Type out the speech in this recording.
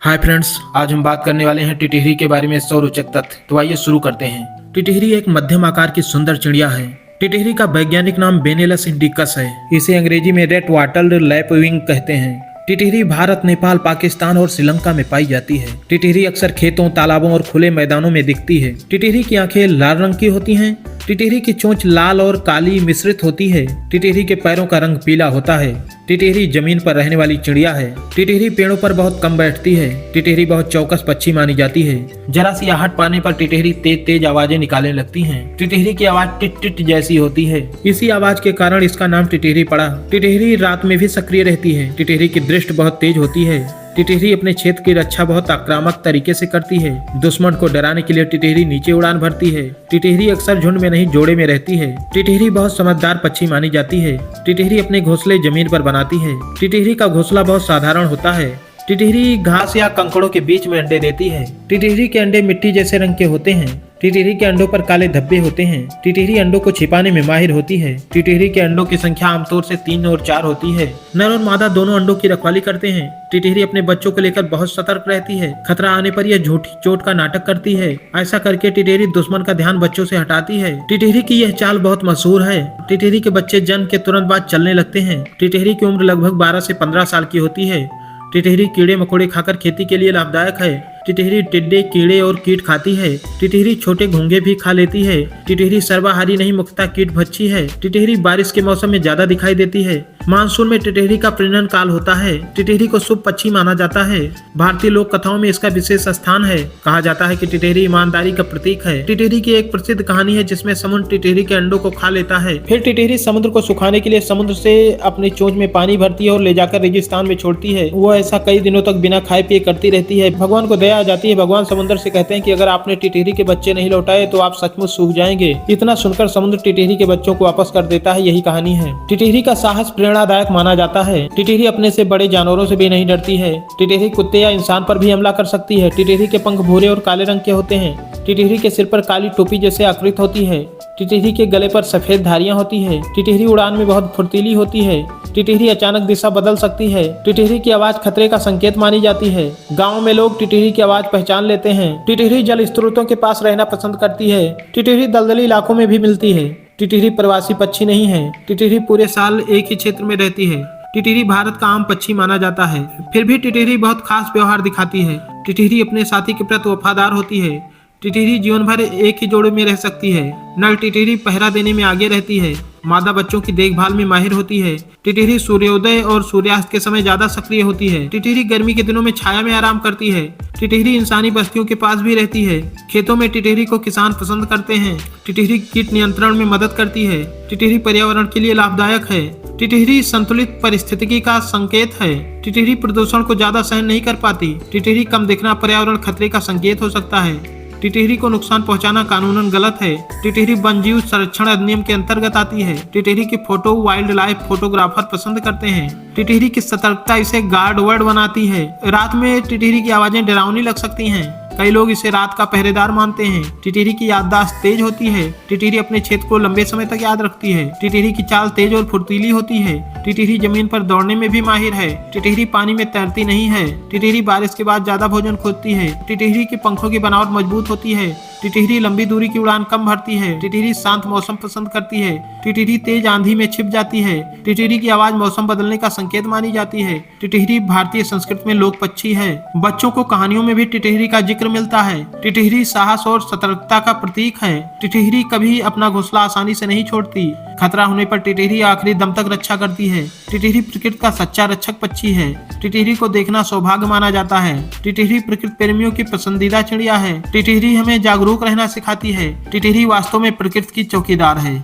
Hi friends, आज हम बात करने वाले हैं टिटहरी के बारे में 100 रोचक तथ्य। तो आइए शुरू करते हैं। टिटहरी एक मध्यम आकार की सुंदर चिड़िया है। टिटहरी का वैज्ञानिक नाम बेनेलस इंडिकस है। इसे अंग्रेजी में रेड वाटल्ड लैपविंग कहते हैं। टिटहरी भारत, नेपाल, पाकिस्तान और श्रीलंका में पाई जाती है। टिटहरी अक्सर खेतों, तालाबों और खुले मैदानों में दिखती है। टिटहरी की आंखें लाल रंग की होती हैं। टिटहरी की चोंच लाल और काली मिश्रित होती है। टिटहरी के पैरों का रंग पीला होता है। टिटहरी जमीन पर रहने वाली चिड़िया है। टिटहरी पेड़ों पर बहुत कम बैठती है। टिटहरी बहुत चौकस पक्षी मानी जाती है। जरा सी आहट पाने पर टिटहरी तेज तेज आवाजें निकालने लगती हैं। टिटहरी की आवाज टिट टिट जैसी होती है। इसी आवाज के कारण इसका नाम टिटहरी पड़ा। टिटहरी रात में भी सक्रिय रहती है। टिटहरी की दृष्टि बहुत तेज होती है। टिटहरी अपने क्षेत्र की रक्षा बहुत आक्रामक तरीके से करती है। दुश्मन को डराने के लिए टिटहरी नीचे उड़ान भरती है। टिटहरी अक्सर झुंड में नहीं, जोड़े में रहती है। टिटहरी बहुत समझदार पक्षी मानी जाती है। टिटहरी अपने घोंसले जमीन पर बनाती है। टिटहरी का घोंसला बहुत साधारण होता है। टिटहरी घास या कंकड़ों के बीच में अंडे देती है। टिटहरी के अंडे मिट्टी जैसे रंग के होते हैं। टिटहरी के अंडों पर काले धब्बे होते हैं। टिटहरी अंडों को छिपाने में माहिर होती है। टिटहरी के अंडों की संख्या आमतौर से 3 और 4 होती है। नर और मादा दोनों अंडों की रखवाली करते हैं। टिटहरी अपने बच्चों को लेकर बहुत सतर्क रहती है। खतरा आने पर यह झूठी चोट का नाटक करती है। ऐसा करके टिटहरी दुश्मन का ध्यान बच्चों से हटाती है। टिटहरी की यह चाल बहुत मशहूर है। टिटहरी के बच्चे जन्म के तुरंत बाद चलने लगते हैं। टिटहरी की उम्र लगभग 12 से 15 साल की होती है। टिटहरी कीड़े मकोड़े खाकर खेती के लिए लाभदायक है। टिटहरी टिड्डे, कीड़े और कीट खाती है। टिटहरी छोटे घोंघे भी खा लेती है। टिटहरी सर्वाहारी नहीं, मुख्यतः कीट भक्षी है। टिटहरी बारिश के मौसम में ज्यादा दिखाई देती है। मानसून में टिटहरी का प्रजनन काल होता है। टिटहरी को शुभ पक्षी माना जाता है। भारतीय लोक कथाओं में इसका विशेष स्थान है। कहा जाता है कि टिटहरी ईमानदारी का प्रतीक है। टिटहरी की एक प्रसिद्ध कहानी है जिसमें समुद्र टिटहरी के अंडों को खा लेता है। फिर टिटहरी समुद्र को सुखाने के लिए समुद्र से अपनी चोंच में पानी भरती है और ले जाकर रेगिस्तान में छोड़ती है। वो ऐसा कई दिनों तक बिना खाए पिए करती रहती है। भगवान को दया आ जाती है। भगवान समुद्र से कहते हैं कि अगर आपने टिटहरी के बच्चे नहीं लौटाए तो आप सचमुच सूख जाएंगे। इतना सुनकर समुद्र टिटहरी के बच्चों को वापस कर देता है। यही कहानी है। टिटहरी का साहस प्रेरणादायक माना जाता है। टिटहरी अपने से बड़े जानवरों से भी नहीं डरती है। टिटहरी कुत्ते या इंसान पर भी हमला कर सकती है। टिटहरी के पंख भूरे और काले रंग के होते हैं। टिटहरी के सिर पर काली टोपी जैसे आकृति होती है। टिटहरी के गले पर सफेद धारियां होती है। टिटहरी उड़ान में बहुत फुर्तीली होती है। टिटहरी अचानक दिशा बदल सकती है। टिटहरी की आवाज खतरे का संकेत मानी जाती है। गांव में लोग टिटहरी की आवाज पहचान लेते हैं। टिटहरी जल स्रोतों के पास रहना पसंद करती है। टिटहरी दलदली इलाकों में भी मिलती है। टिटहरी प्रवासी पक्षी नहीं है। टिटहरी पूरे साल एक ही क्षेत्र में रहती है। टिटहरी भारत का आम पक्षी माना जाता है। फिर भी टिटहरी बहुत खास व्यवहार दिखाती है। टिटहरी अपने साथी के प्रति वफादार होती है। टिटहरी जीवन भर एक ही जोड़े में रह सकती है। नर टिटहरी पहरा देने में आगे रहती है। मादा बच्चों की देखभाल में माहिर होती है। टिटहरी सूर्योदय और सूर्यास्त के समय ज्यादा सक्रिय होती है। टिटहरी गर्मी के दिनों में छाया में आराम करती है। टिटहरी इंसानी बस्तियों के पास भी रहती है। खेतों में टिटहरी को किसान पसंद करते हैं। टिटहरी कीट नियंत्रण में मदद करती है। टिटहरी पर्यावरण के लिए लाभदायक है। टिटहरी संतुलित परिस्थितिकी का संकेत है। टिटहरी प्रदूषण को ज्यादा सहन नहीं कर पाती। टिटहरी कम दिखना पर्यावरण खतरे का संकेत हो सकता है। टिटहरी को नुकसान पहुंचाना कानूनन गलत है। टिटहरी वन्यजीव संरक्षण अधिनियम के अंतर्गत आती है। टिटहरी की फोटो वाइल्ड लाइफ फोटोग्राफर पसंद करते हैं। टिटहरी की सतर्कता इसे गार्ड वर्ड बनाती है। रात में टिटहरी की आवाजें डरावनी लग सकती हैं। कई लोग इसे रात का पहरेदार मानते हैं। टिटहरी की याददाश्त तेज होती है। टिटहरी अपने क्षेत्र को लंबे समय तक याद रखती है। टिटहरी की चाल तेज और फुर्तीली होती है। टिटहरी जमीन पर दौड़ने में भी माहिर है। टिटहरी पानी में तैरती नहीं है। टिटहरी बारिश के बाद ज्यादा भोजन खोजती है। टिटहरी के पंखों की बनावट मजबूत होती है। टिटहरी लंबी दूरी की उड़ान कम भरती है। टिटहरी शांत मौसम पसंद करती है। टिटहरी तेज आंधी में छिप जाती है। टिटहरी की आवाज मौसम बदलने का संकेत मानी जाती है। टिटहरी भारतीय संस्कृति में लोक पक्षी है। बच्चों को कहानियों में भी टिटहरी का जिक्र मिलता है। टिटहरी साहस और सतर्कता का प्रतीक है। टिटहरी कभी अपना घोंसला आसानी से नहीं छोड़ती। खतरा होने पर टिटहरी आखिरी दम तक रक्षा करती है। टिटहरी प्रकृति का सच्चा रक्षक पक्षी है। टिटहरी को देखना सौभाग्य माना जाता है। टिटहरी प्रकृति प्रेमियों की पसंदीदा चिड़िया है। टिटहरी हमें जागरूक रहना सिखाती है। टिटहरी वास्तव में प्रकृति की चौकीदार है।